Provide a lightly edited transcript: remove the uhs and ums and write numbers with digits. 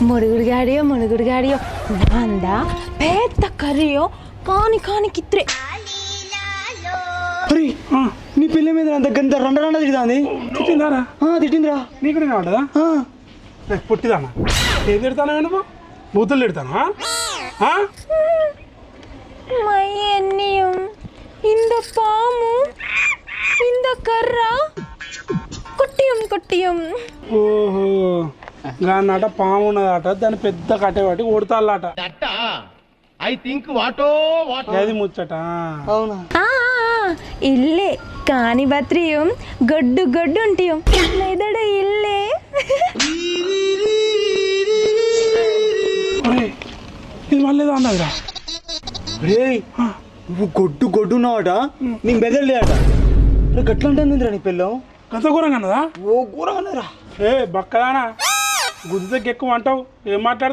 మునుగుడు గాడియో బాందా పెద్ద కర్రీయో కాని కిత్రే అరే నీ పిల్ల మీద అంత గంట రండ తిడుతుంది. తిట్టిందారా? తిట్టిందిరా. నీకు కావట్లేదా? పుట్టిదానా ఏం తిడతానా నువ్వు? బూతులు తిడతానా? మైయన్నియం ఇంద పాము ఇంద కర్ర కొట్టియం ఓహో గాన్నట పాము ఉన్నదట, దాన్ని పెద్ద కట్టె పట్టి కొడతాళ్ళట. అది ముచ్చట. అవునా? ఇల్లే కాని బత్రియం గొడ్డు ఉంటియం మెదడ ఇల్లే. ఇది మళ్ళీ అన్నదిరా. రే నువ్వు గొడ్డు ఉన్నావట, నీకు బెదరలేదట. గట్ల అంటుందిరా నీ పిల్లం. గంత ఘోరంగా అన్నదా? ఓ ఘోరంగా అన్నరా. ఏ బక్కదానా గుద్దుకి ఎక్కువ అంటావు, ఏం మాట్లాడుతావు?